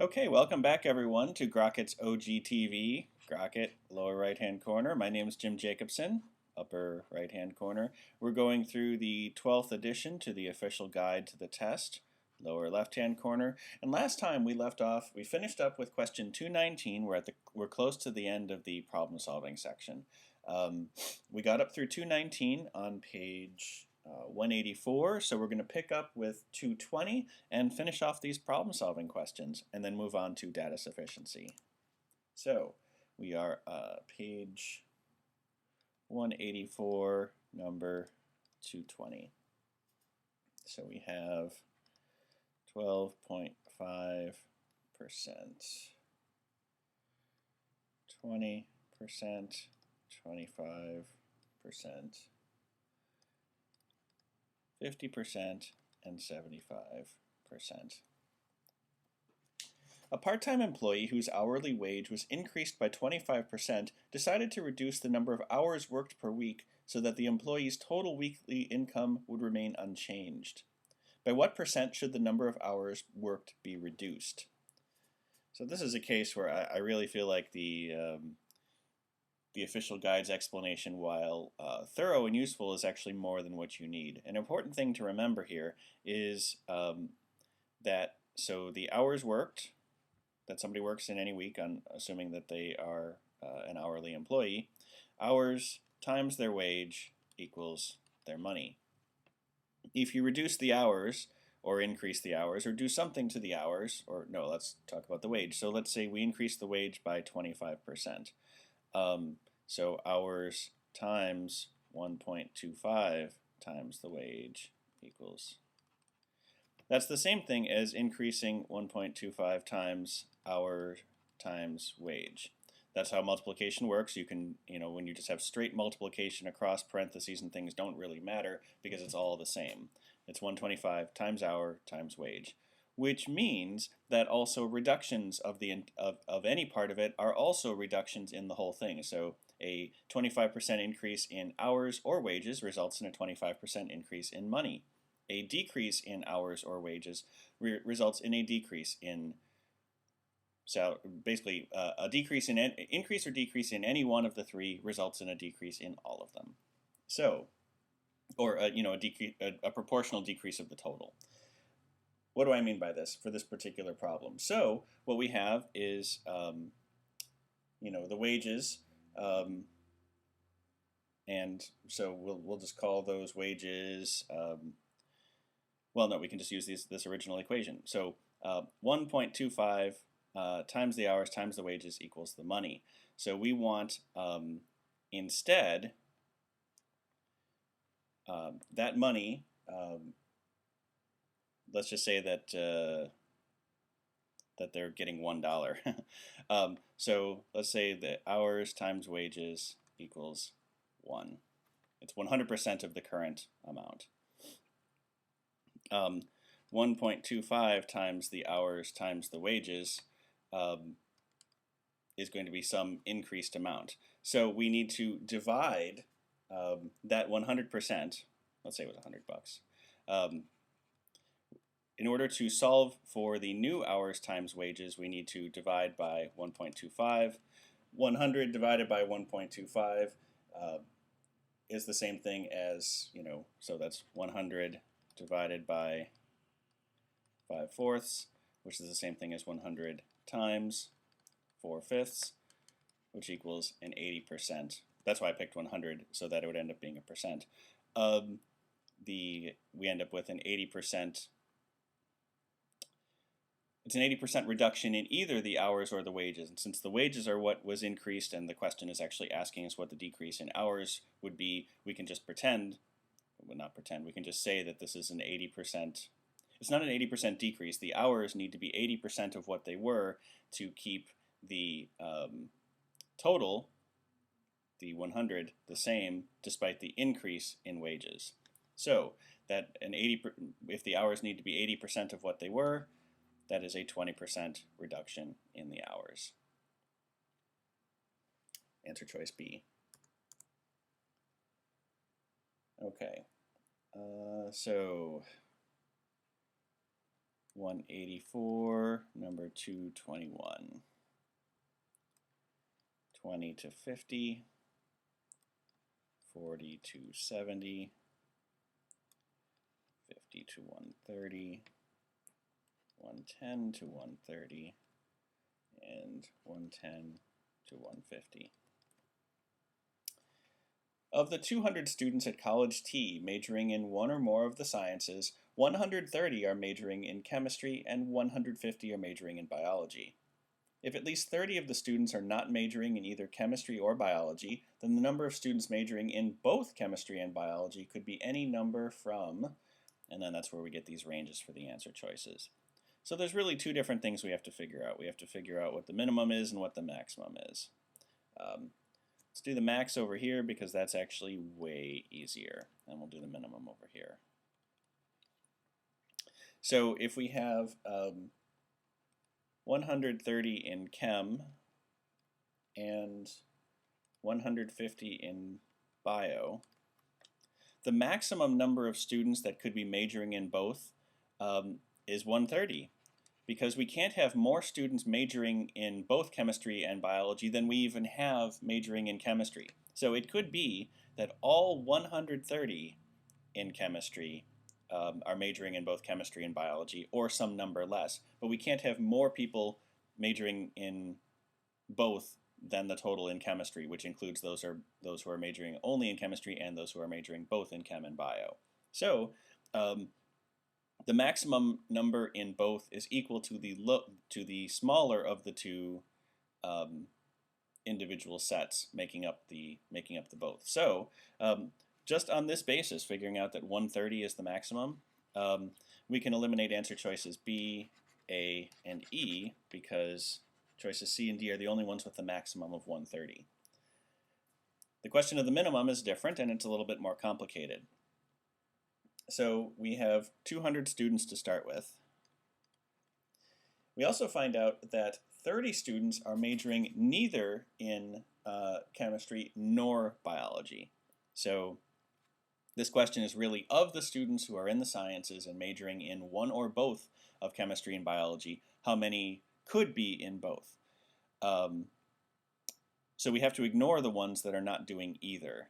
Okay, welcome back everyone to Grockit's OGTV. Grockit, lower right hand corner. My name is Jim Jacobson, upper right hand corner. We're going through the 12th edition to the official guide to the test, lower left hand corner. And last time we left off, we finished up with question 219. We're close to the end of the problem solving section. We got up through 219 on page 184, so we're going to pick up with 220 and finish off these problem solving questions and then move on to data sufficiency. So we are page 184, number 220. So we have 12.5%, 20%, 25%, 50%, and 75%. A part-time employee whose hourly wage was increased by 25% decided to reduce the number of hours worked per week so that the employee's total weekly income would remain unchanged. By what percent should the number of hours worked be reduced? So this is a case where I really feel like the official guide's explanation, while thorough and useful, is actually more than what you need. An important thing to remember here is that the hours worked that somebody works in any week, assuming that they are an hourly employee, hours times their wage equals their money. If you reduce the hours or increase the hours or do something to the hours, or no, let's talk about the wage. So let's say we increase the wage by 25%. So hours times 1.25 times the wage equals. That's the same thing as increasing 1.25 times hour times wage. That's how multiplication works. You can, when you just have straight multiplication across parentheses and things don't really matter because it's all the same. It's 125 times hour times wage, which means that also reductions of any part of it are also reductions in the whole thing. So a 25% increase in hours or wages results in a 25% increase in money. A decrease in hours or wages results in a decrease in basically a decrease in increase or decrease in any one of the three results in a decrease in all of them. So, or a proportional decrease of the total. What do I mean by this for this particular problem? So what we have is the wages, and so we'll just call those wages. Well, no, we can just use this original equation. So 1.25 times the hours times the wages equals the money. So we want instead that money, let's just say that they're getting $1. So let's say that hours times wages equals 1. It's 100% of the current amount. 1.25 times the hours times the wages is going to be some increased amount. So we need to divide that 100%, let's say it was $100. In order to solve for the new hours times wages, we need to divide by 1.25. 100 divided by 1.25 is the same thing as, so that's 100 divided by 5/4, which is the same thing as 100 times 4/5, which equals an 80%. That's why I picked 100, so that it would end up being a percent. We end up with an 80%. It's an 80% reduction in either the hours or the wages. And since the wages are what was increased and the question is actually asking us what the decrease in hours would be, we can just pretend, well, not pretend, we can just say that this is an 80%. It's not an 80% decrease. The hours need to be 80% of what they were to keep the total, the 100, the same despite the increase in wages. So that if the hours need to be 80% of what they were, that is a 20% reduction in the hours. Answer choice B. Okay, so 184, number 221. 20 to 50, 40 to 70, 50 to 130, 110 to 130, and 110 to 150. Of the 200 students at College T majoring in one or more of the sciences, 130 are majoring in chemistry and 150 are majoring in biology. If at least 30 of the students are not majoring in either chemistry or biology, then the number of students majoring in both chemistry and biology could be any number from, and then that's where we get these ranges for the answer choices. So there's really two different things we have to figure out. We have to figure out what the minimum is and what the maximum is. Let's do the max over here because that's actually way easier. And we'll do the minimum over here. So if we have 130 in chem and 150 in bio, the maximum number of students that could be majoring in both is 130. Because we can't have more students majoring in both chemistry and biology than we even have majoring in chemistry. So it could be that all 130 in chemistry are majoring in both chemistry and biology, or some number less. But we can't have more people majoring in both than the total in chemistry, which includes those who are majoring only in chemistry and those who are majoring both in chem and bio. So the maximum number in both is equal to the smaller of the two individual sets making up the both. So just on this basis, figuring out that 130 is the maximum, we can eliminate answer choices B, A, and E because choices C and D are the only ones with the maximum of 130. The question of the minimum is different and it's a little bit more complicated. So we have 200 students to start with. We also find out that 30 students are majoring neither in chemistry nor biology. So this question is really of the students who are in the sciences and majoring in one or both of chemistry and biology, how many could be in both? So we have to ignore the ones that are not doing either.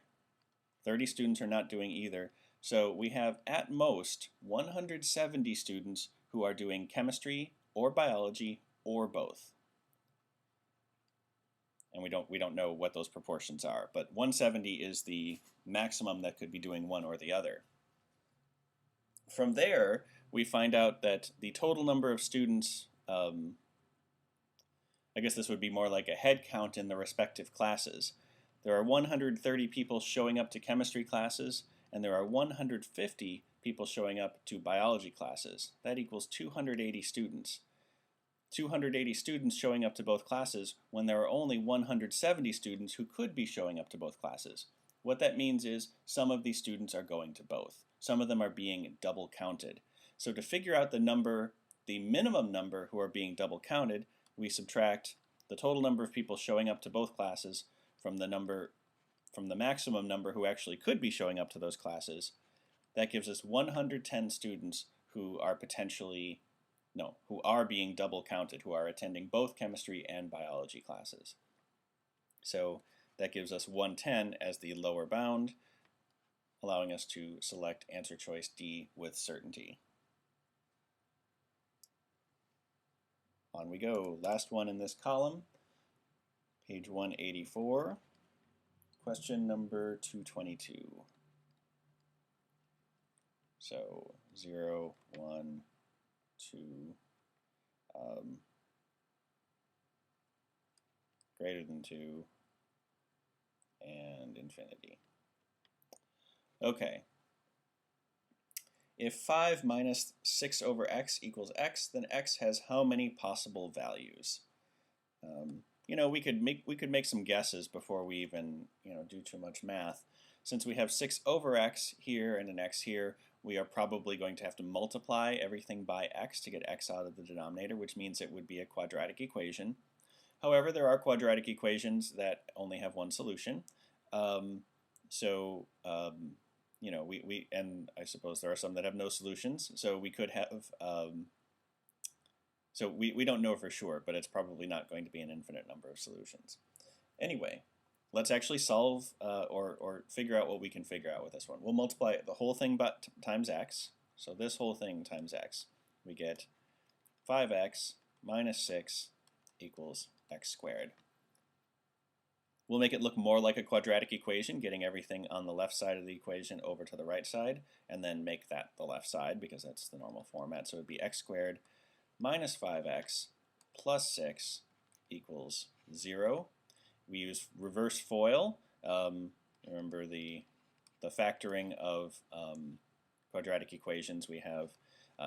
30 students are not doing either. So we have at most 170 students who are doing chemistry or biology or both. And we don't know what those proportions are, but 170 is the maximum that could be doing one or the other. From there, we find out that the total number of students, I guess this would be more like a head count in the respective classes. There are 130 people showing up to chemistry classes, and there are 150 people showing up to biology classes. That equals 280 students. 280 students showing up to both classes when there are only 170 students who could be showing up to both classes. What that means is some of these students are going to both. Some of them are being double counted. So to figure out the minimum number who are being double counted, we subtract the total number of people showing up to both classes from the maximum number who actually could be showing up to those classes. That gives us 110 students who are who are being double counted, who are attending both chemistry and biology classes. So that gives us 110 as the lower bound, allowing us to select answer choice D with certainty. On we go. Last one in this column, page 184, question number 222. So 0, 1, 2, greater than 2, and infinity. Okay. If 5 minus 6 over x equals x, then x has how many possible values? We could make some guesses before we even do too much math. Since we have 6 over x here and an x here, we are probably going to have to multiply everything by x to get x out of the denominator, which means it would be a quadratic equation. However, there are quadratic equations that only have one solution. And I suppose there are some that have no solutions. So we could have So we don't know for sure, but it's probably not going to be an infinite number of solutions. Anyway, let's actually solve or figure out what we can figure out with this one. We'll multiply the whole thing times x. So this whole thing times x. We get 5x minus 6 equals x squared. We'll make it look more like a quadratic equation, getting everything on the left side of the equation over to the right side, and then make that the left side because that's the normal format. So it would be x squared minus 5x plus 6 equals 0. We use reverse FOIL. Remember the factoring of quadratic equations. We have,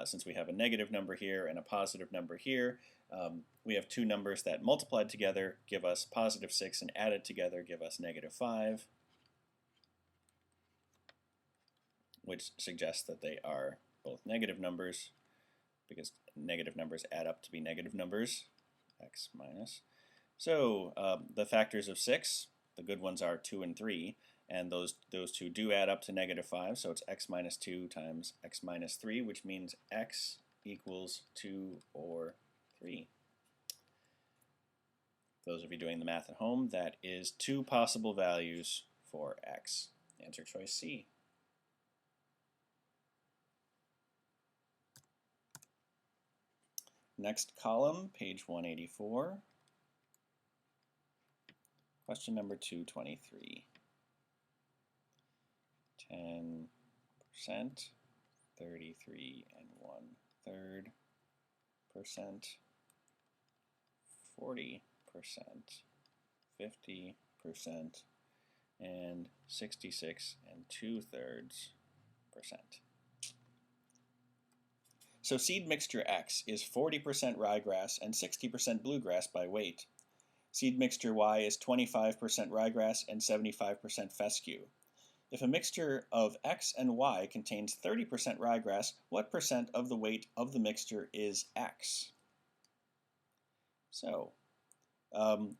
since we have a negative number here and a positive number here, we have two numbers that multiplied together give us positive 6 and added together give us negative 5, which suggests that they are both negative numbers because negative numbers add up to be negative numbers, x minus. So the factors of 6, the good ones are 2 and 3, and those two do add up to negative 5, so it's x minus 2 times x minus 3, which means x equals 2 or 3. Those of you doing the math at home, that is two possible values for x. Answer choice C. Next column, page 184. Question number 223. 10%, 33 1/3%, 40%, 50%, and 66 2/3%. So seed mixture X is 40% ryegrass and 60% bluegrass by weight. Seed mixture Y is 25% ryegrass and 75% fescue. If a mixture of X and Y contains 30% ryegrass, what percent of the weight of the mixture is X? So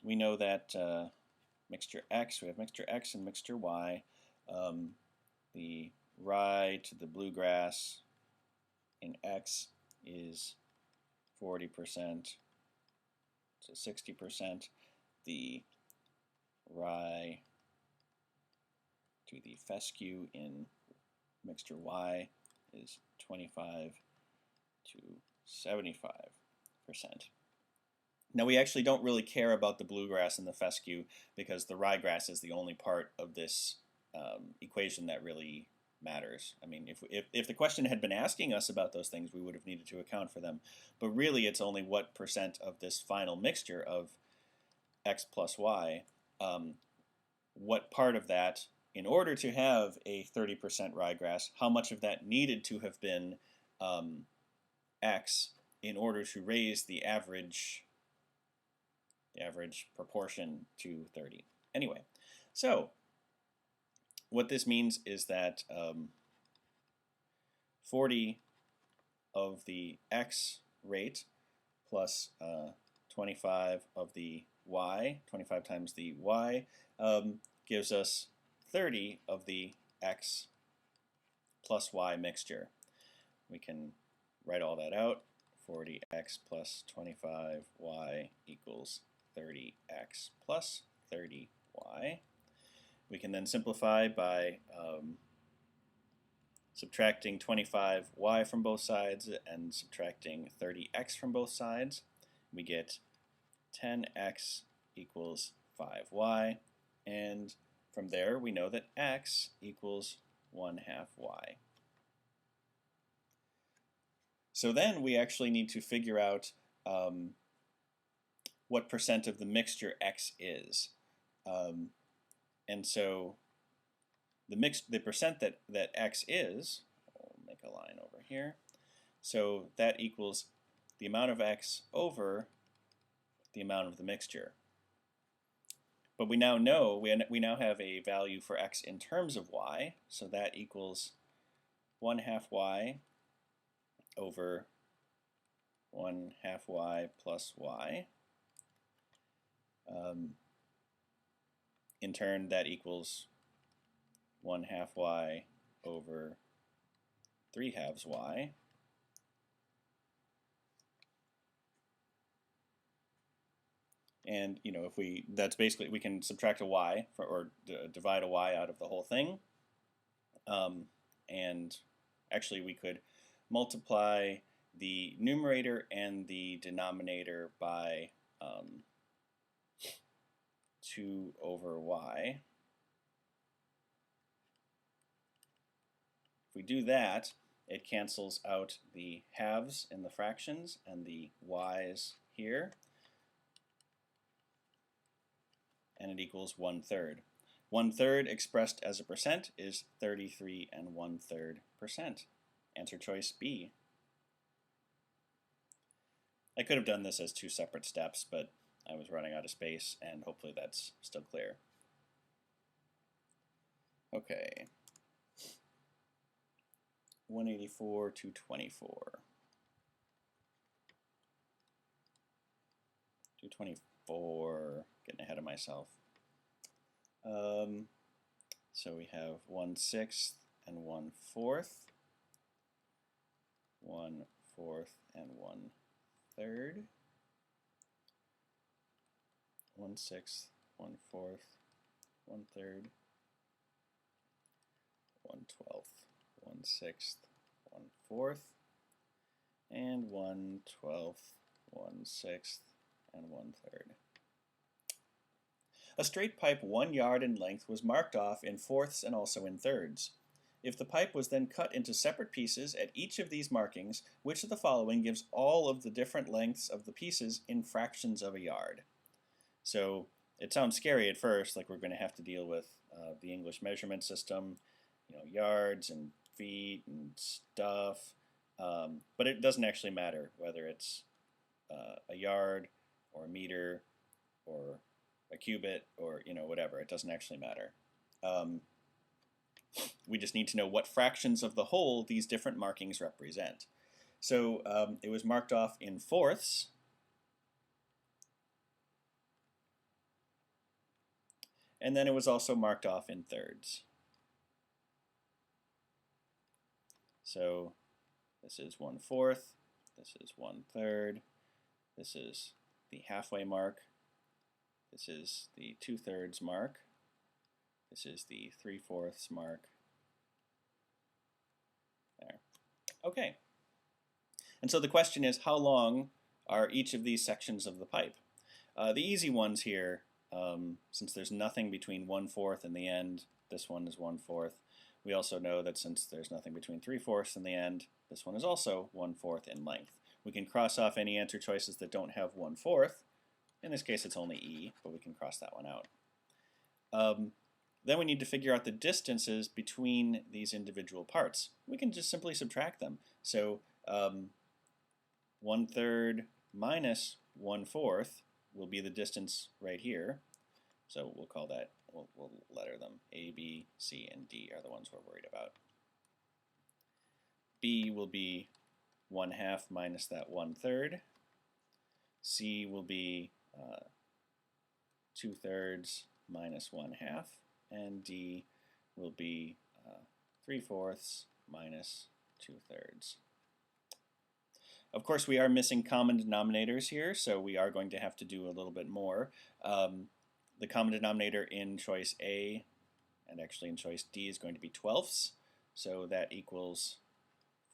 we know that mixture X, we have mixture X and mixture Y. The rye to the bluegrass in X is 40% to 60%. The rye to the fescue in mixture Y is 25 to 75%. Now we actually don't really care about the bluegrass and the fescue because the ryegrass is the only part of this equation that really matters. I mean, if the question had been asking us about those things, we would have needed to account for them. But really, it's only what percent of this final mixture of X plus Y, what part of that, in order to have a 30% ryegrass, how much of that needed to have been X in order to raise the average proportion to 30. Anyway, so what this means is that 40 of the X rate plus 25 of the Y, 25 times the Y, gives us 30 of the X plus Y mixture. We can write all that out. 40x plus 25y equals 30x plus 30y. We can then simplify by subtracting 25y from both sides and subtracting 30x from both sides. We get 10x equals 5y, and from there we know that x equals 1/2 y. So then we actually need to figure out what percent of the mixture x is. And so the percent that x is, I'll make a line over here, so that equals the amount of x over the amount of the mixture. But we now know, we now have a value for x in terms of y, so that equals 1/2 y over 1/2 y plus y. In turn, that equals 1/2 y over 3/2 y. And if that's basically, we can subtract a y or divide a y out of the whole thing. And actually we could multiply the numerator and the denominator by 2 over y. If we do that, it cancels out the halves in the fractions and the y's here, and it equals 1/3. 1/3 expressed as a percent is 33 1/3%. Answer choice B. I could have done this as 2 separate steps, but I was running out of space, and hopefully that's still clear. Okay. 184 to 24. 224, getting ahead of myself. So we have 1/6 and 1/4. 1/4 and 1/3. 1/6, 1/4, 1/3, 1/12, 1/6, 1/4, and 1/12, 1/6, and 1/3. A straight pipe 1 yard in length was marked off in fourths and also in thirds. If the pipe was then cut into separate pieces at each of these markings, which of the following gives all of the different lengths of the pieces in fractions of a yard? So it sounds scary at first, like we're going to have to deal with the English measurement system, yards and feet and stuff, but it doesn't actually matter whether it's a yard or a meter or a cubit or whatever. It doesn't actually matter. We just need to know what fractions of the whole these different markings represent. So it was marked off in fourths. And then it was also marked off in thirds. So this is 1/4, this is 1/3, this is the halfway mark, this is the 2/3 mark, this is the 3/4 mark. There. Okay. And so the question is, how long are each of these sections of the pipe? The easy ones here, since there's nothing between 1/4 and the end, this one is 1/4. We also know that since there's nothing between 3/4 and the end, this one is also 1/4 in length. We can cross off any answer choices that don't have 1/4. In this case, it's only E, but we can cross that one out. Then we need to figure out the distances between these individual parts. We can just simply subtract them. So 1/3 minus 1/4 will be the distance right here. So we'll call that, we'll letter them. A, B, C, and D are the ones we're worried about. B will be 1/2 minus that 1/3. C will be 2/3 minus 1/2. And D will be 3/4 minus 2/3. Of course, we are missing common denominators here, so we are going to have to do a little bit more. The common denominator in choice A, and actually in choice D, is going to be 12ths. So that equals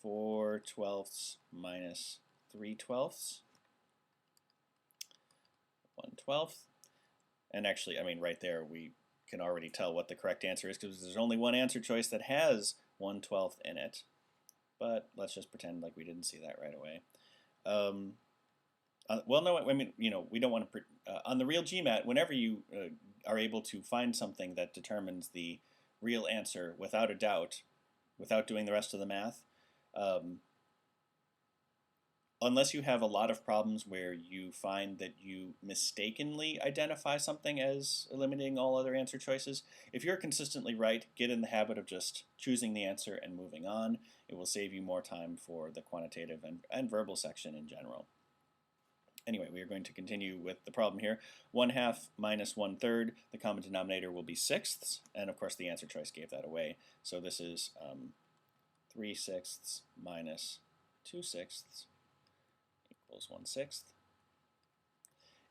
4/12 minus 3/12. 1/12. And actually, I mean, right there, we can already tell what the correct answer is because there's only one answer choice that has 1/12 in it. But let's just pretend like we didn't see that right away. Well, no, I mean, we don't want to, on the real GMAT, whenever you are able to find something that determines the real answer without a doubt, without doing the rest of the math, unless you have a lot of problems where you find that you mistakenly identify something as eliminating all other answer choices, if you're consistently right, get in the habit of just choosing the answer and moving on. It will save you more time for the quantitative and verbal section in general. Anyway, we are going to continue with the problem here. 1/2 minus 1/3, the common denominator will be 6ths, and of course the answer choice gave that away. So this is 3/6 minus 2/6 equals 1/6.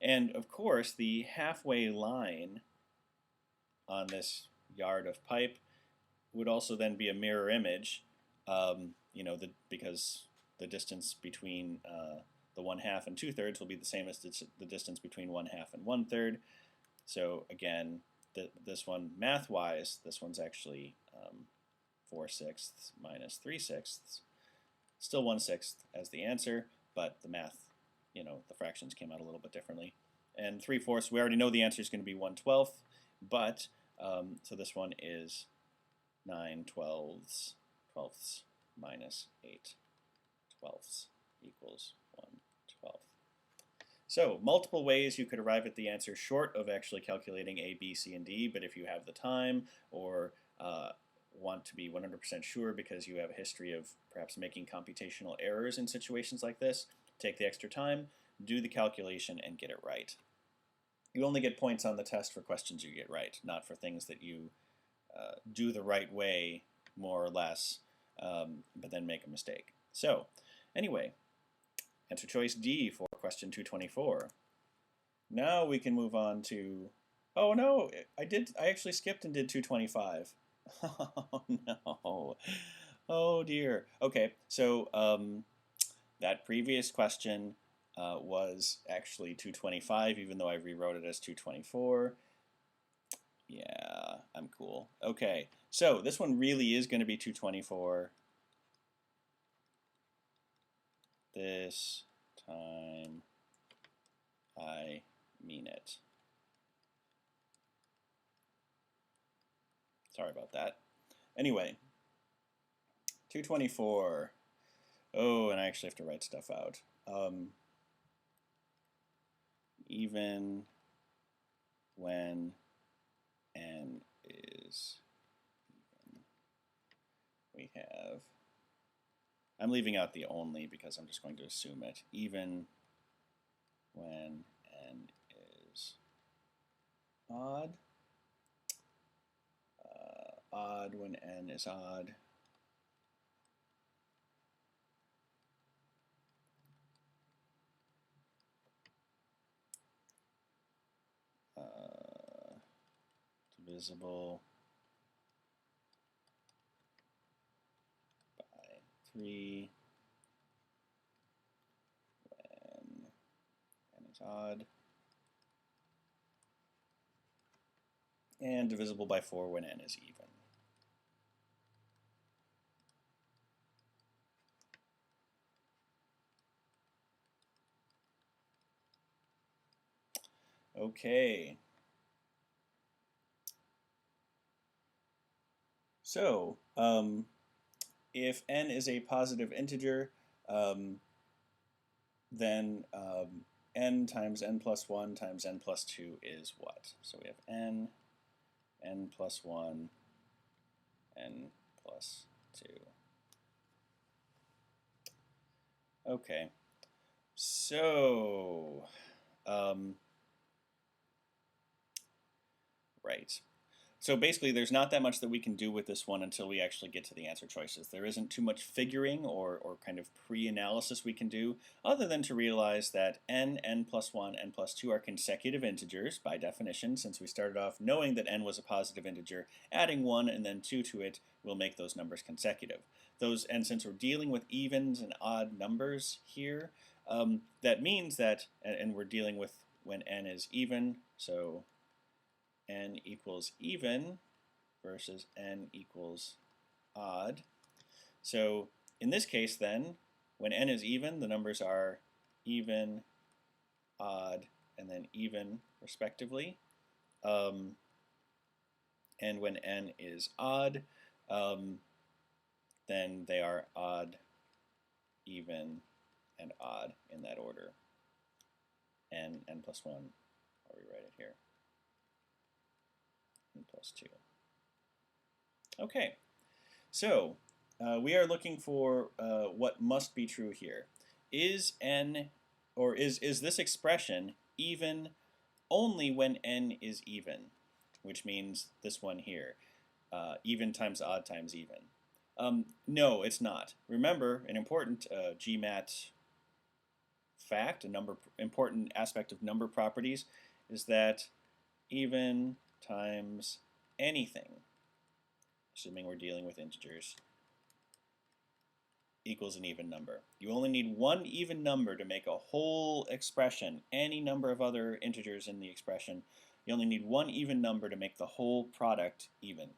And of course, the halfway line on this yard of pipe would also then be a mirror image, because the distance between the 1/2 and 2/3 will be the same as the distance between 1/2 and 1/3. So again, this one, math-wise, this one's actually 4/6 minus 3/6. Still 1/6 as the answer, but the math, the fractions came out a little bit differently. And 3/4, we already know the answer is going to be 1/12, but so this one is 9/12 twelfths minus 8/12 equals 1/12. So multiple ways you could arrive at the answer short of actually calculating A, B, C, and D, but if you have the time or want to be 100% sure because you have a history of perhaps making computational errors in situations like this, take the extra time, do the calculation, and get it right. You only get points on the test for questions you get right, not for things that you do the right way, more or less, but then make a mistake. So, anyway, answer choice D for question 224. Now we can move on to, oh no, I actually skipped and did 225. Oh no. Oh dear. Okay, so that previous question was actually 225, even though I rewrote it as 224. Yeah, I'm cool. Okay, so this one really is going to be 224. This time I mean it. Sorry about that. Anyway, 224. Oh, and I actually have to write stuff out. Even when n is even, we have, I'm leaving out the only because I'm just going to assume it. Even when n is odd, odd when n is odd, divisible by 3 when n is odd, and divisible by 4 when n is even. Okay. So, if n is a positive integer, then n times n plus 1 times n plus 2 is what? So we have n plus 1, n plus 2. Okay, so, right. So basically, there's not that much that we can do with this one until we actually get to the answer choices. There isn't too much figuring or kind of pre-analysis we can do, other than to realize that n plus 1, n plus 2 are consecutive integers by definition, since we started off knowing that n was a positive integer. Adding 1 and then 2 to it will make those numbers consecutive. And since we're dealing with evens and odd numbers here, that means that, and we're dealing with when n is even, so n equals even versus n equals odd. So in this case then, when n is even, the numbers are even, odd, and then even respectively. And when n is odd, then they are odd, even, and odd in that order. N plus 1, I'll rewrite it here. N plus 2. Okay, so we are looking for what must be true here. Is n, or is this expression even only when n is even, which means this one here, even times odd times even? No, it's not. Remember, an important GMAT fact, important aspect of number properties, is that even times anything, assuming we're dealing with integers, equals an even number. You only need one even number to make a whole expression, any number of other integers in the expression. You only need one even number to make the whole product even.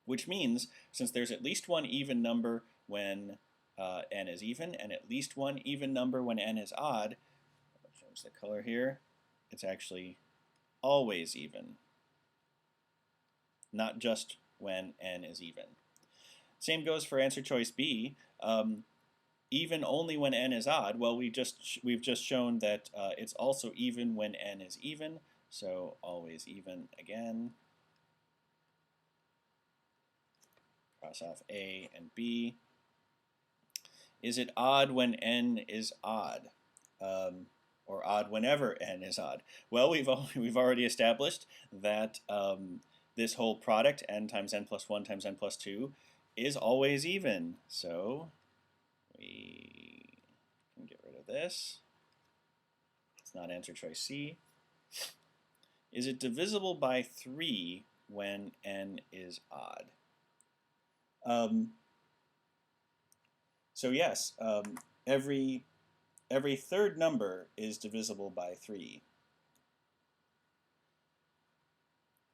Which means, since there's at least one even number when n is even, and at least one even number when n is odd, I'll change the color here, it's actually always even. Not just when n is even. Same goes for answer choice B. Even only when n is odd. Well, we've just shown that it's also even when n is even. So always even again. Cross off A and B. Is it odd when n is odd? Or odd whenever n is odd? Well, we've already established that this whole product, n times n plus 1 times n plus 2, is always even. So we can get rid of this. It's not answer choice C. Is it divisible by 3 when n is odd? So yes, every third number is divisible by 3.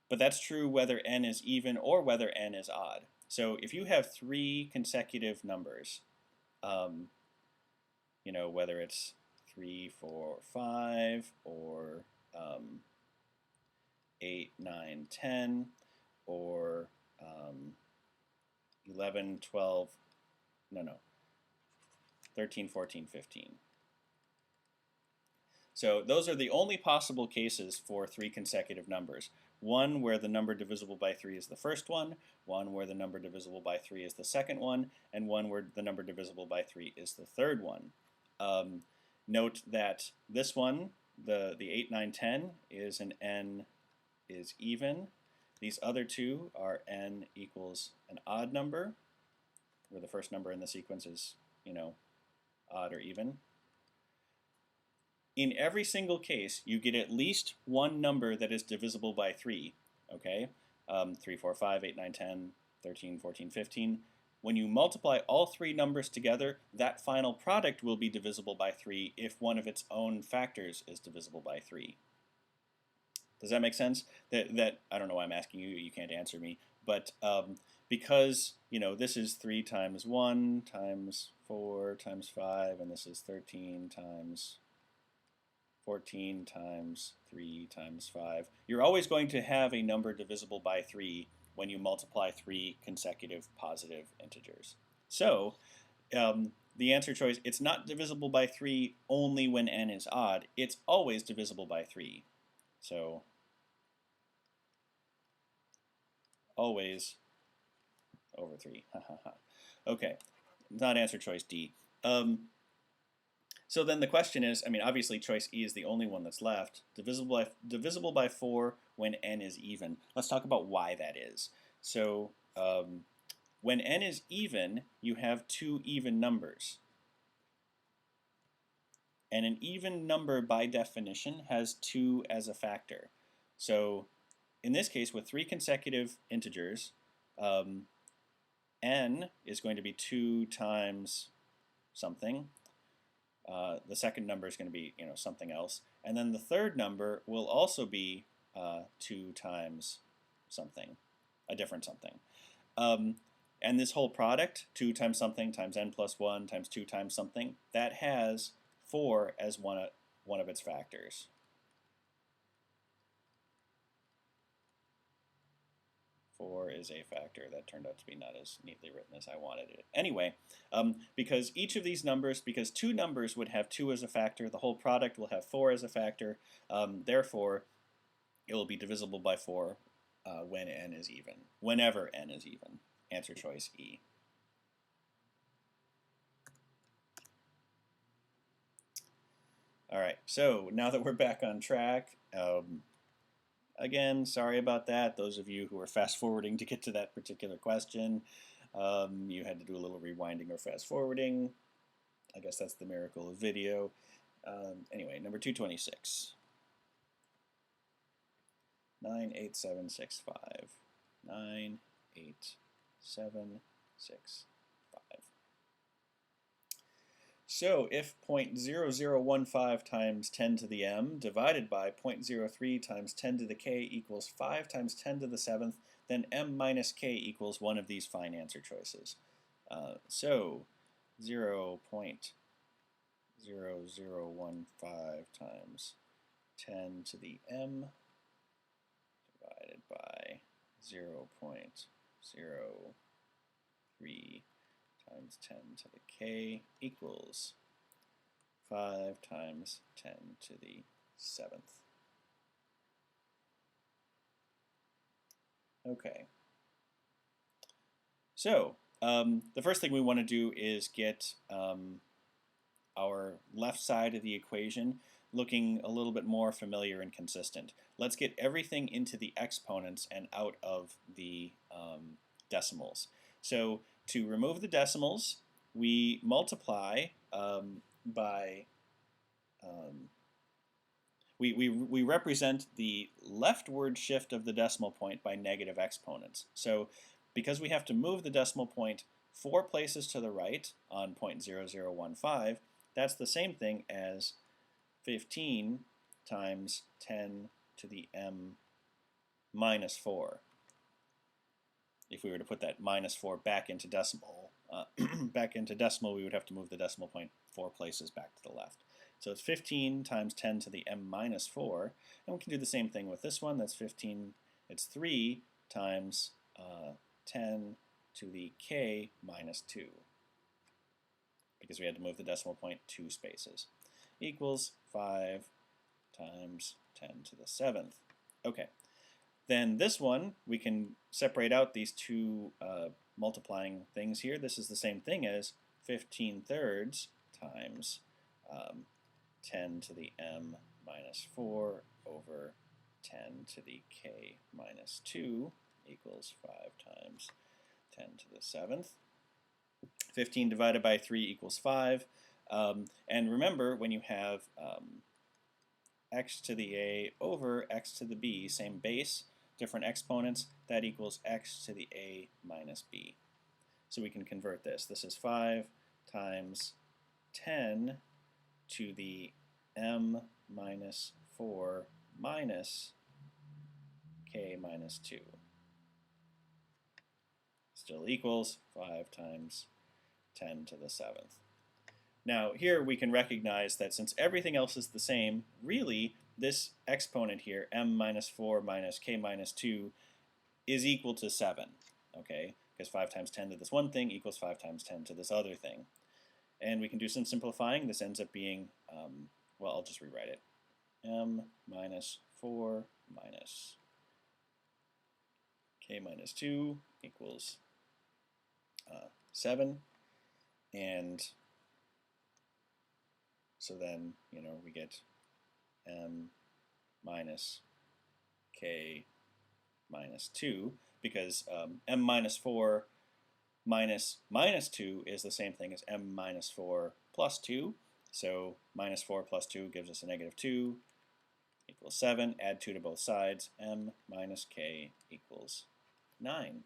But that's true whether n is even or whether n is odd. So if you have 3 consecutive numbers, you know, whether it's 3, 4, 5, or 8, 9, 10, or 11, 12, 13, 14, 15. So those are the only possible cases for 3 consecutive numbers. One where the number divisible by 3 is the first one where the number divisible by 3 is the second one, and one where the number divisible by 3 is the third one. Note that this one, the 8, 9, 10, is an n is even. These other two are n equals an odd number, where the first number in the sequence is, you know, odd or even. In every single case, you get at least one number that is divisible by 3, okay? 3, 4, 5, 8, 9, 10, 13, 14, 15. When you multiply all 3 numbers together, that final product will be divisible by 3 if one of its own factors is divisible by 3. Does that make sense? That I don't know why I'm asking you, you can't answer me, but because, you know, this is 3 times 1 times 4 times 5, and this is 13 times 14 times 3 times 5. You're always going to have a number divisible by 3 when you multiply 3 consecutive positive integers. So the answer choice, it's not divisible by 3 only when n is odd. It's always divisible by 3. So always over 3. Okay, not answer choice D. So then the question is, I mean, obviously choice E is the only one that's left. Divisible by 4 when n is even. Let's talk about why that is. So when n is even, you have 2 even numbers. And an even number, by definition, has 2 as a factor. So in this case, with 3 consecutive integers, n is going to be 2 times something. The second number is going to be, you know, something else, and then the third number will also be 2 times something, a different something. And this whole product, 2 times something times n plus 1 times 2 times something, that has 4 as one of its factors. Four is a factor. That turned out to be not as neatly written as I wanted it. Anyway, because each of these numbers, because 2 numbers would have 2 as a factor, the whole product will have 4 as a factor. Therefore, it will be divisible by 4 when n is even, whenever n is even. Answer choice E. All right, so now that we're back on track, again, sorry about that. Those of you who are fast forwarding to get to that particular question, you had to do a little rewinding or fast forwarding. I guess that's the miracle of video. Anyway, number 226. 98765. 98765. So if 0.0015 times 10 to the m divided by 0.03 times 10 to the k equals 5 times 10 to the 7th, then m minus k equals one of these fine answer choices. So 0.0015 times 10 to the m divided by 0.03 times 10 to the k equals 5 times 10 to the 7th. Okay. So the first thing we want to do is get our left side of the equation looking a little bit more familiar and consistent. Let's get everything into the exponents and out of the decimals. So to remove the decimals, we multiply by we represent the leftward shift of the decimal point by negative exponents. So because we have to move the decimal point 4 places to the right on 0.0015, that's the same thing as 15 times 10 to the m minus 4. If we were to put that minus 4 back into decimal, we would have to move the decimal point 4 places back to the left. So it's 15 times 10 to the m minus 4, and we can do the same thing with this one. That's 15. It's 3 times 10 to the k minus 2, because we had to move the decimal point 2 spaces, equals 5 times 10 to the 7th. Okay, then this one, we can separate out these two multiplying things here. This is the same thing as 15 thirds times 10 to the m minus 4 over 10 to the k minus 2 equals 5 times 10 to the 7th. 15 divided by 3 equals 5. And remember, when you have x to the a over x to the b, same base, different exponents, that equals x to the a minus b. So we can convert this. This is 5 times 10 to the m minus 4 minus k minus 2. Still equals 5 times 10 to the 7th. Now here we can recognize that since everything else is the same, really this exponent here, m minus 4 minus k minus 2, is equal to 7, okay? Because 5 times 10 to this one thing equals 5 times 10 to this other thing. And we can do some simplifying. This ends up being, well, I'll just rewrite it. M minus 4 minus k minus 2 equals 7. And so then, we get m minus k minus 2, because m minus 4 minus 2 is the same thing as m minus 4 plus 2. So minus 4 plus 2 gives us a negative 2 equals 7. Add 2 to both sides. M minus k equals 9.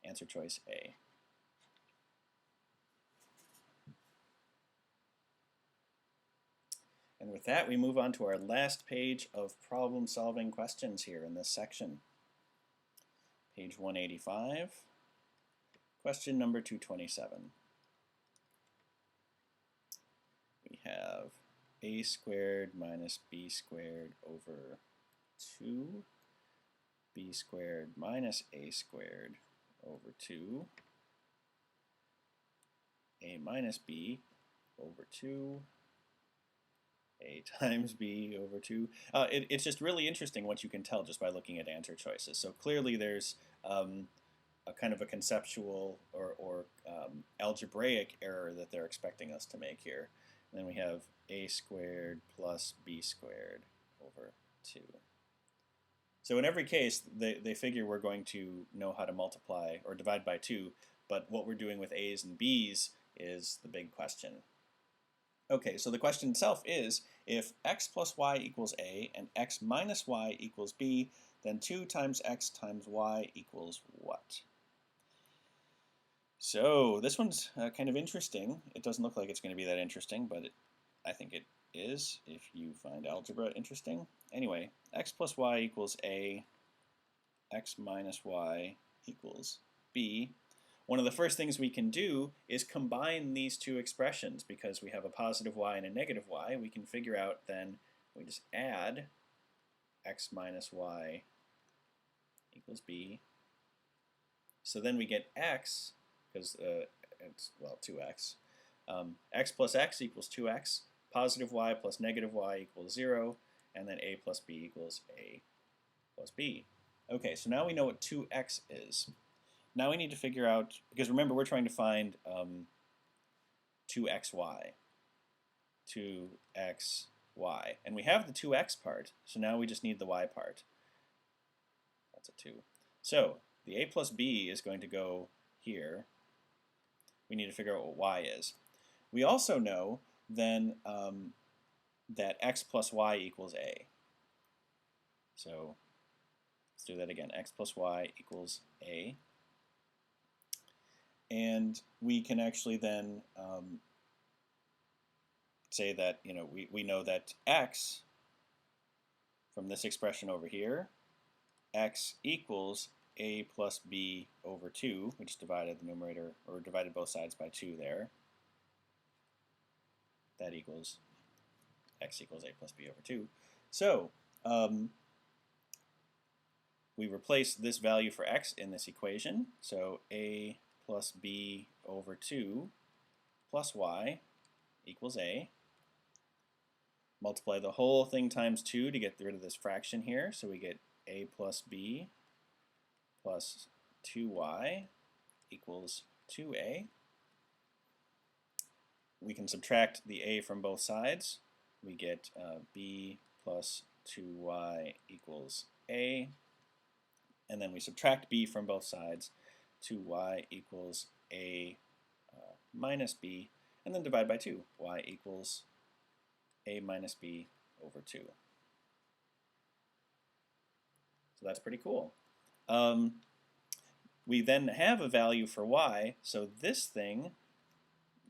Answer choice A. And with that, we move on to our last page of problem-solving questions here in this section. Page 185, question number 227. We have a squared minus b squared over 2, b squared minus a squared over 2, a minus b over 2, a times b over 2. It's just really interesting what you can tell just by looking at answer choices. So clearly there's a kind of a conceptual or algebraic error that they're expecting us to make here. And then we have a squared plus b squared over 2. So in every case, they figure we're going to know how to multiply or divide by 2, but what we're doing with a's and b's is the big question. Okay, so the question itself is, if x plus y equals a and x minus y equals b, then 2 times x times y equals what? So this one's kind of interesting. It doesn't look like it's going to be that interesting, but I think it is if you find algebra interesting. Anyway, x plus y equals a, x minus y equals b. One of the first things we can do is combine these two expressions because we have a positive y and a negative y. We can figure out then, we just add x minus y equals b. So then we get x, because it's, well, 2x. X plus x equals 2x. Positive y plus negative y equals 0. And then a plus b equals a plus b. Okay, so now we know what 2x is. Now we need to figure out, because remember we're trying to find 2xy. 2xy. And we have the 2x part, so now we just need the y part. That's a 2. So the a plus b is going to go here. We need to figure out what y is. We also know then that x plus y equals a. So let's do that again. X plus y equals a. And we can actually then say that, we know that x, from this expression over here, x equals a plus b over 2. We just divided the numerator, or divided both sides by 2 there. That equals x equals a plus b over 2. So we replace this value for x in this equation. So a plus b over 2 plus y equals a. Multiply the whole thing times 2 to get rid of this fraction here. So we get a plus b plus 2y equals 2a. We can subtract the a from both sides. We get b plus 2y equals a. And then we subtract b from both sides. 2y equals a minus b. And then divide by 2. Y equals a minus b over 2. So that's pretty cool. We then have a value for y, so this thing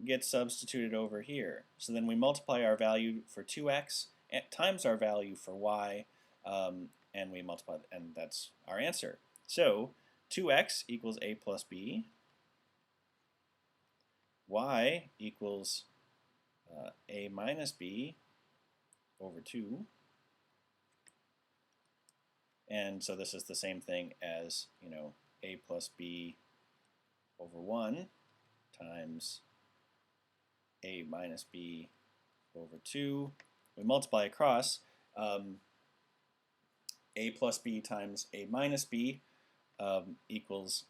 gets substituted over here. So then we multiply our value for 2x times our value for y, and we multiply, and that's our answer. So 2x equals a plus b, y equals a minus b over 2, and so this is the same thing as, a plus b over 1 times a minus b over 2. We multiply across. A plus b times a minus b equals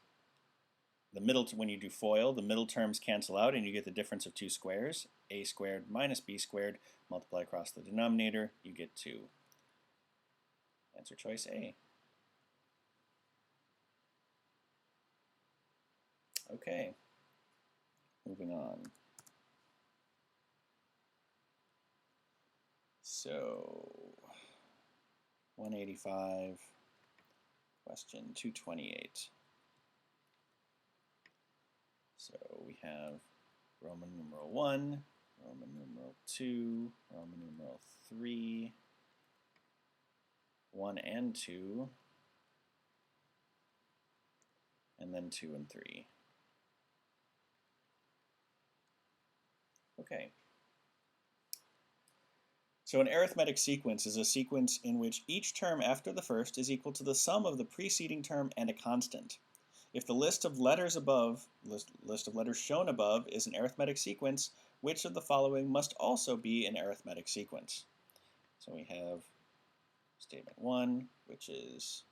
the middle. When you do FOIL, the middle terms cancel out and you get the difference of 2 squares. A squared minus b squared. Multiply across the denominator, you get 2. Answer choice A. Okay, moving on. So 185, question 228. So we have Roman numeral 1, Roman numeral 2, Roman numeral 3, 1 and 2, and then 2 and 3. Okay. So an arithmetic sequence is a sequence in which each term after the first is equal to the sum of the preceding term and a constant. If the list of letters shown above is an arithmetic sequence, which of the following must also be an arithmetic sequence? So we have statement 1, which is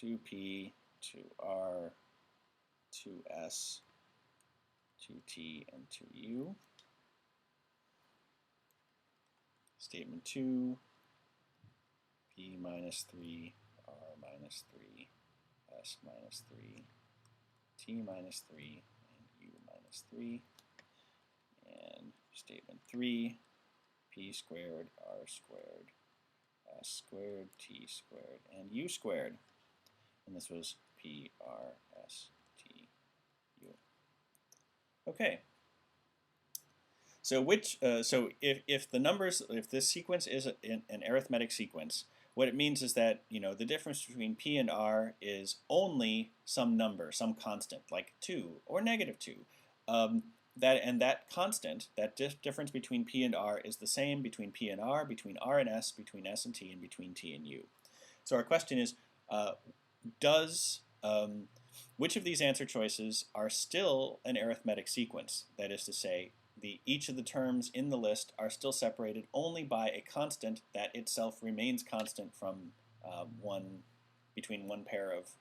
2p, 2r, 2s, 2t, and 2u. Statement 2, p minus 3, r minus 3, s minus 3, t minus 3, and u minus 3. And statement 3, p squared r squared s squared t squared and u squared. And this was p r s t u. Okay. So if the numbers, if this sequence is an arithmetic sequence, what it means is that, the difference between p and r is only some number, some constant, like 2 or -2. That constant, that difference between p and r, is the same between p and r, between r and s, between s and t, and between t and u. So our question is, which of these answer choices are still an arithmetic sequence? That is to say, each of the terms in the list are still separated only by a constant that itself remains constant from between one pair of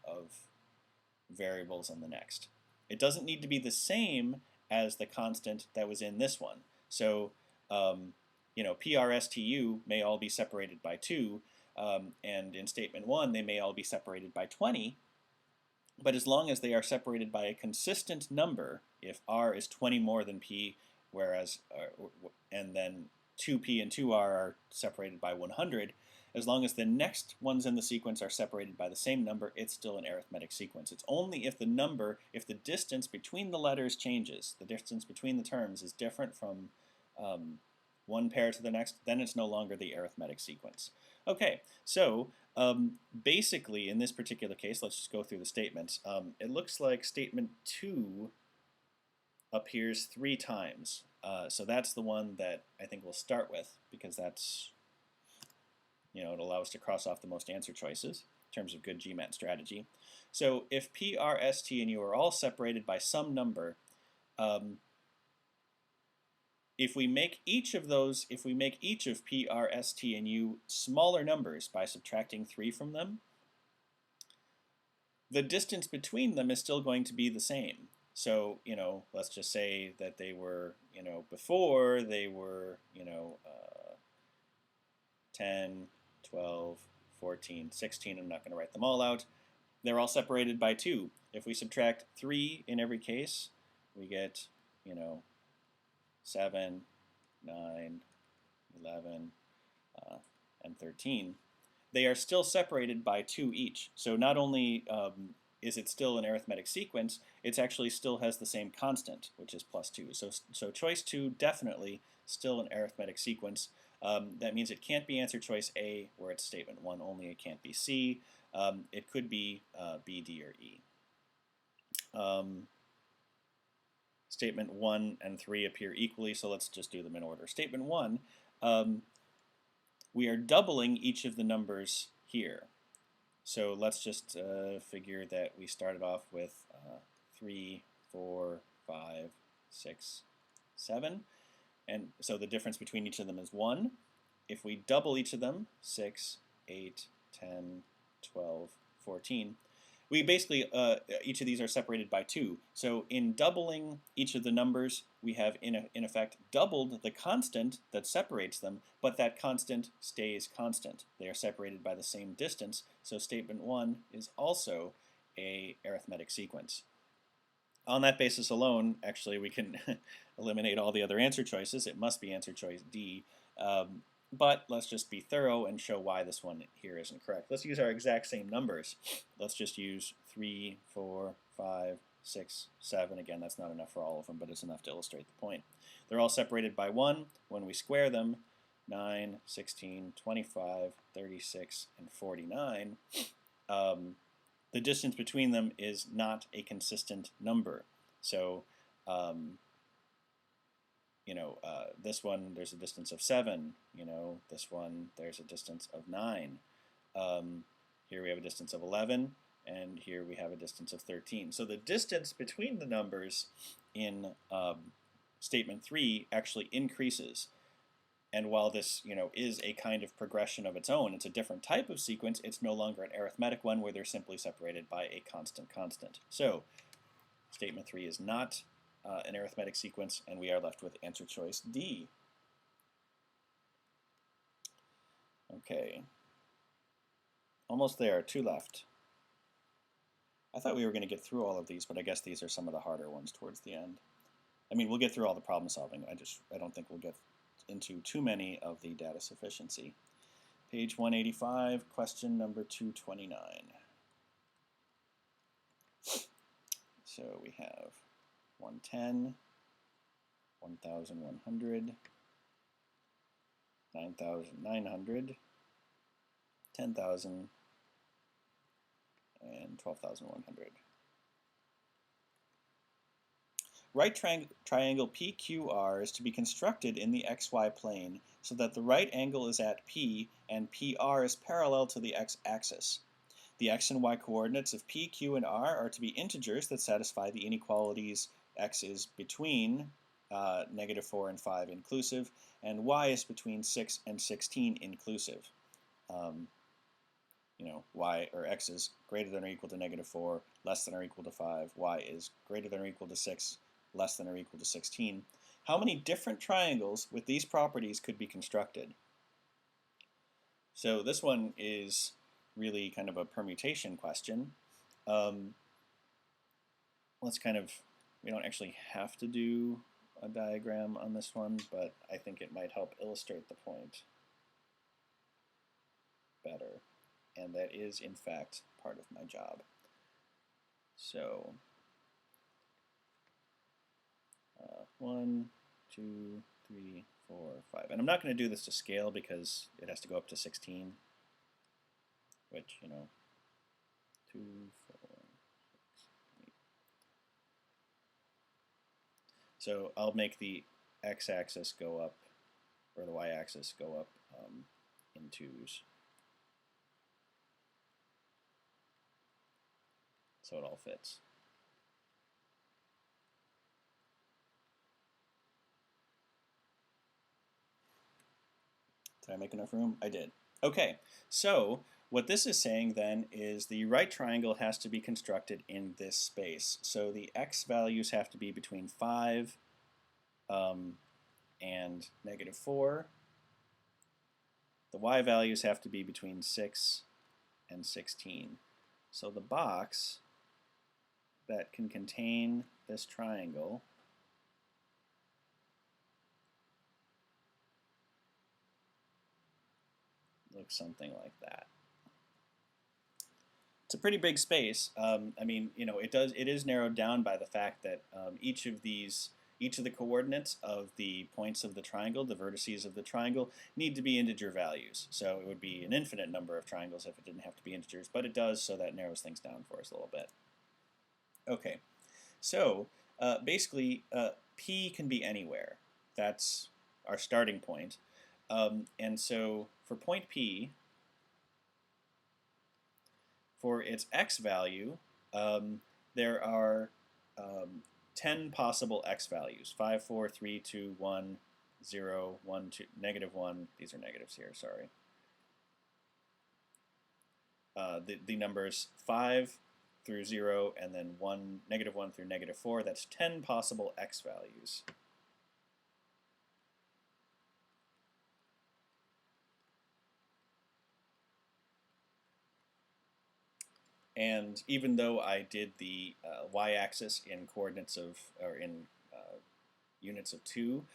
variables and the next. It doesn't need to be the same as the constant that was in this one. So, PRSTU may all be separated by 2, and in statement 1 they may all be separated by 20. But as long as they are separated by a consistent number, if r is 20 more than p, whereas and then 2p and 2r are separated by 100, as long as the next ones in the sequence are separated by the same number, it's still an arithmetic sequence. It's only if the distance between the letters changes, the distance between the terms is different from one pair to the next, then it's no longer the arithmetic sequence. Okay, so basically in this particular case, let's just go through the statements. It looks like statement 2 appears 3 times. So that's the one that I think we'll start with, because that's, it allows us to cross off the most answer choices in terms of good GMAT strategy. So if P, R, S, T, and U are all separated by some number, if we make each of P, R, S, T, and U smaller numbers by subtracting 3 from them, the distance between them is still going to be the same. So, let's just say that they were, before they were, 10, 12, 14, 16. I'm not going to write them all out. They're all separated by 2. If we subtract 3 in every case, we get, 7, 9, 11, and 13. They are still separated by 2 each. So not only is it still an arithmetic sequence, it actually still has the same constant, which is +2. So choice 2 definitely still an arithmetic sequence. That means it can't be answer choice A, where it's statement 1 only. It can't be C. It could be B, D, or E. Statement 1 and 3 appear equally, so let's just do them in order. Statement 1, we are doubling each of the numbers here. So let's just figure that we started off with 3, 4, 5, 6, 7. And so the difference between each of them is 1. If we double each of them, 6, 8, 10, 12, 14, we basically, each of these are separated by 2. So in doubling each of the numbers, we have in effect doubled the constant that separates them, but that constant stays constant. They are separated by the same distance, so statement 1 is also an arithmetic sequence. On that basis alone, actually, we can eliminate all the other answer choices. It must be answer choice D. But let's just be thorough and show why this one here isn't correct. Let's use our exact same numbers. Let's just use 3, 4, 5, 6, 7. Again, that's not enough for all of them, but it's enough to illustrate the point. They're all separated by 1. When we square them, 9, 16, 25, 36, and 49, the distance between them is not a consistent number. So, this one, there's a distance of 7. This one, there's a distance of 9. Here we have a distance of 11, and here we have a distance of 13. So the distance between the numbers in statement 3 actually increases. And while this, is a kind of progression of its own, it's a different type of sequence, it's no longer an arithmetic one where they're simply separated by a constant. So statement 3 is not an arithmetic sequence, and we are left with answer choice D. Okay. Almost there, 2 left. I thought we were going to get through all of these, but I guess these are some of the harder ones towards the end. I mean, we'll get through all the problem solving. I don't think we'll get into too many of the data sufficiency. Page 185, question number 229. So we have 110, 1,100, 9,900, 10,000, and 12,100. Right triangle PQR is to be constructed in the xy plane so that the right angle is at P and PR is parallel to the x-axis. The x and y coordinates of P, Q, and R are to be integers that satisfy the inequalities x is between -4 and 5 inclusive, and y is between 6 and 16 inclusive. Y or x is greater than or equal to -4, less than or equal to 5, y is greater than or equal to 6, less than or equal to 16. How many different triangles with these properties could be constructed? So this one is really kind of a permutation question. We don't actually have to do a diagram on this one, but I think it might help illustrate the point better. And that is, in fact, part of my job. So, 1, 2, 3, 4, 5. And I'm not going to do this to scale because it has to go up to 16, which, 2, 4, 6, 8. So I'll make the x-axis go up, or the y-axis go up in 2s. So it all fits. Did I make enough room? I did. Okay, so what this is saying then is the right triangle has to be constructed in this space. So the x values have to be between 5 and -4. The y values have to be between 6 and 16. So the box that can contain this triangle looks something like that. It's a pretty big space. I mean, it is narrowed down by the fact that each of the coordinates of the points of the triangle, the vertices of the triangle, need to be integer values. So it would be an infinite number of triangles if it didn't have to be integers, but it does, so that narrows things down for us a little bit. Okay, so basically P can be anywhere. That's our starting point. And so for point P, for its x value, there are 10 possible x values. 5, 4, 3, 2, 1, 0, 1, 2, -1. These are negatives here, sorry. The numbers 5 through 0 and then -1 through -4. That's 10 possible x values. And even though I did the y-axis in coordinates in units of 2,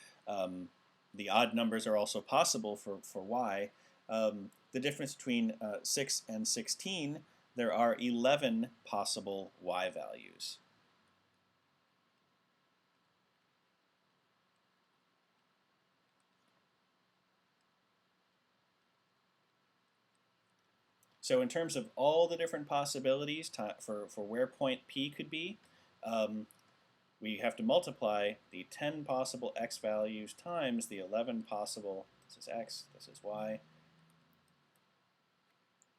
the odd numbers are also possible for y. The difference between 6 and 16, there are 11 possible y values. So in terms of all the different possibilities for where point P could be, we have to multiply the 10 possible x values times the 11 possible, this is x, this is y.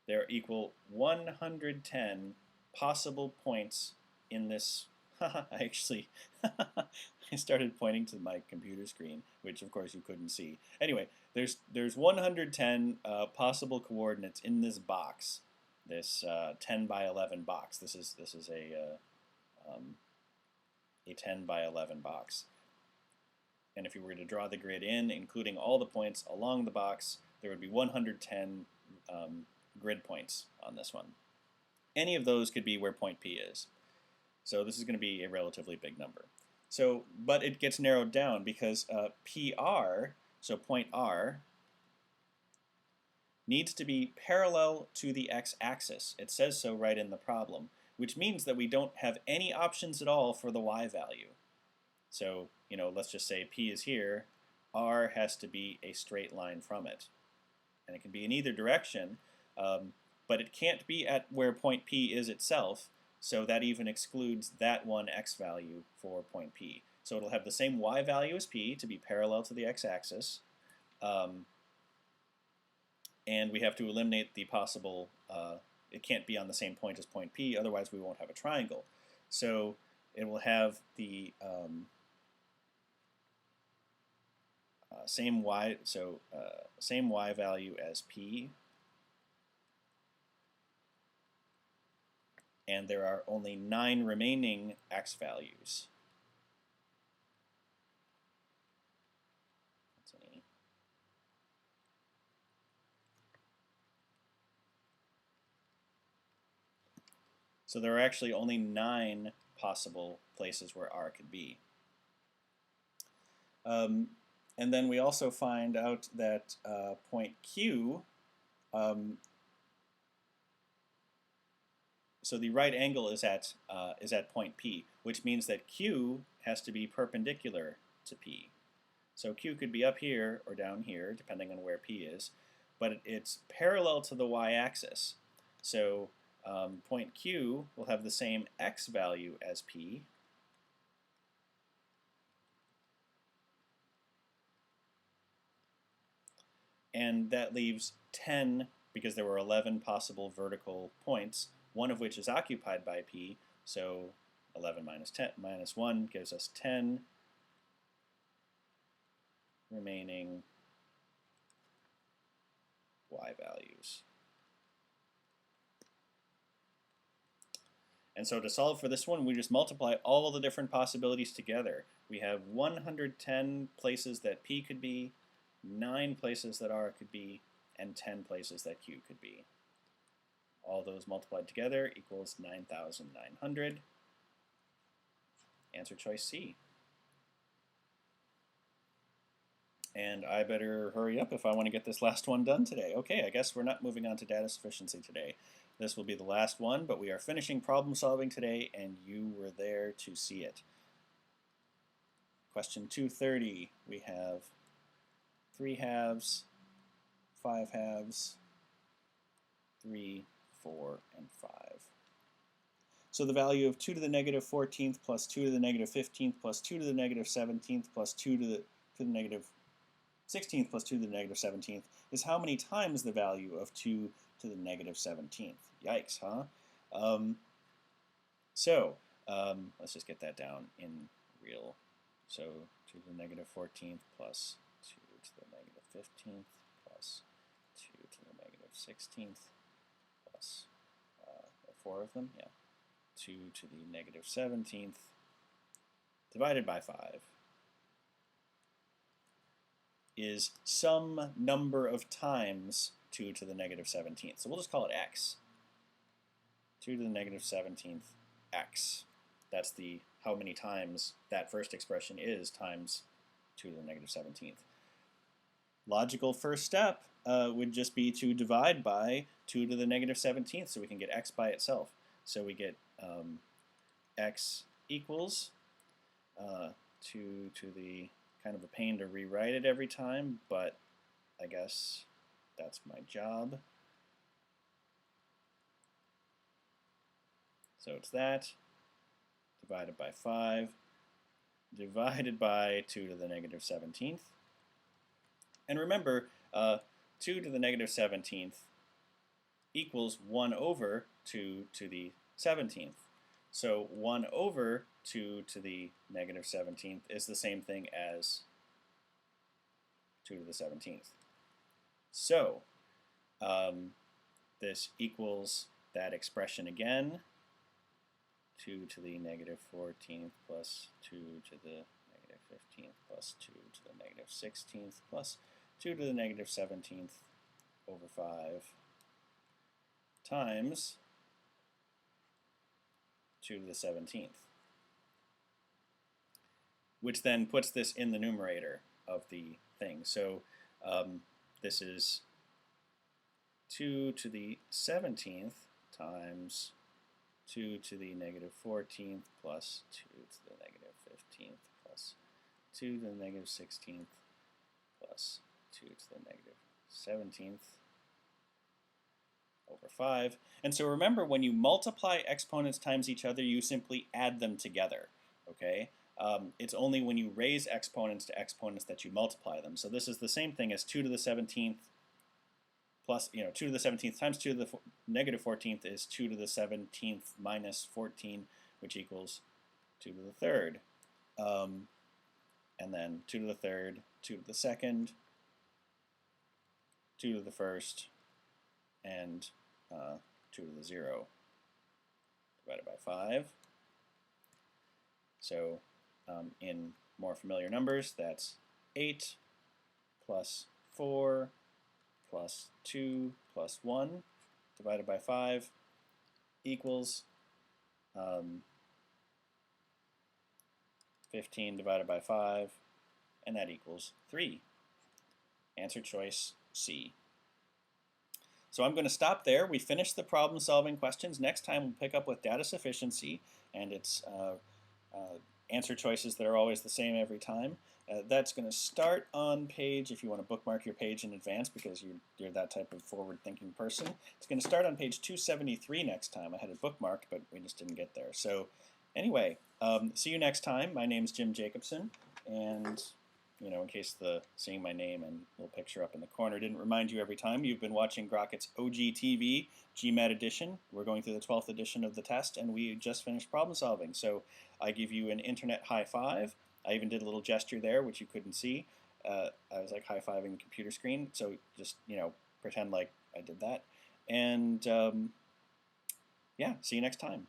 They're equal 110 possible points in this. I started pointing to my computer screen, which of course you couldn't see. Anyway, there's 110 possible coordinates in this box, this 10 by 11 box. This is a 10 by 11 box. And if you were to draw the grid in, including all the points along the box, there would be 110 grid points on this one. Any of those could be where point P is. So this is going to be a relatively big number. So, but it gets narrowed down because PR, so point R, needs to be parallel to the x-axis. It says so right in the problem, which means that we don't have any options at all for the y value. So, let's just say P is here, R has to be a straight line from it. And it can be in either direction, but it can't be at where point P is itself, so that even excludes that one x value for point P. So it'll have the same y value as P to be parallel to the x-axis, and we have to eliminate the possible, it can't be on the same point as point P, otherwise we won't have a triangle. So it will have the same y value as P, and there are only 9 remaining x values. That's an E. So there are actually only 9 possible places where R could be. And then we also find out that point Q, so the right angle is at point P, which means that Q has to be perpendicular to P. So Q could be up here or down here, depending on where P is, but it's parallel to the y-axis. So point Q will have the same x value as P, and that leaves 10, because there were 11 possible vertical points, one of which is occupied by P, so 11 minus 1 gives us 10 remaining y values. And so to solve for this one, we just multiply all of the different possibilities together. We have 110 places that P could be, 9 places that R could be, and 10 places that Q could be. All those multiplied together equals 9,900. Answer choice C. And I better hurry up if I want to get this last one done today. Okay, I guess we're not moving on to data sufficiency today. This will be the last one, but we are finishing problem solving today, and you were there to see it. Question 230, we have 3 halves, 5 halves, 3, 4, and 5. So the value of 2 to the negative 14th plus 2 to the negative 15th plus 2 to the negative 17th plus 2 to the negative 16th plus 2 to the negative 17th is how many times the value of 2 to the negative 17th. Yikes, huh? Let's just get that down in real. So 2 to the negative 14th plus 2 to the negative 15th plus 2 to the negative 16th plus 4 of them, yeah. 2 to the negative 17th divided by 5 is some number of times 2 to the negative 17th. So we'll just call it x. 2 to the negative 17th x. That's the how many times that first expression is times 2 to the negative 17th. Logical first step would just be to divide by 2 to the negative 17th so we can get x by itself. So we get x equals 2 to the, kind of a pain to rewrite it every time, but I guess that's my job. So it's that divided by 5 divided by 2 to the negative 17th. And remember, 2 to the negative 17th equals 1 over 2 to the 17th. So 1 over 2 to the negative 17th is the same thing as 2 to the 17th. So this equals that expression again, 2 to the negative 14th plus 2 to the negative 15th plus 2 to the negative 16th plus 2 to the negative 17th over 5 times 2 to the 17th. which then puts this in the numerator of the thing. So this is 2 to the 17th times 2 to the negative 14th plus 2 to the negative 15th plus 2 to the negative 16th plus 2 to the negative 17th over 5. And so remember, when you multiply exponents times each other, you simply add them together. Okay? It's only when you raise exponents to exponents that you multiply them. So this is the same thing as 2 to the 17th plus, 2 to the 17th times 2 to the negative 14th is 2 to the 17th minus 14, which equals 2 to the 3rd. And then 2 to the 3rd, 2 to the 2nd, 2 to the 1st, and 2 to the 0 divided by 5. So in more familiar numbers, that's 8 plus 4 plus 2 plus 1 divided by 5 equals 15 divided by 5, and that equals 3. Answer choice C. So I'm going to stop there. We finished the problem-solving questions. Next time we'll pick up with data sufficiency and its answer choices that are always the same every time. That's going to start on page, if you want to bookmark your page in advance because you're that type of forward-thinking person, it's going to start on page 273 next time. I had it bookmarked, but we just didn't get there. So anyway, see you next time. My name's Jim Jacobson, and in case the seeing my name and little picture up in the corner didn't remind you every time, you've been watching Grockit's OGTV GMAT edition. We're going through the 12th edition of the test, and we just finished problem solving. So I give you an internet high five. I even did a little gesture there, which you couldn't see. I was like high-fiving the computer screen, so just, pretend like I did that. And yeah, see you next time.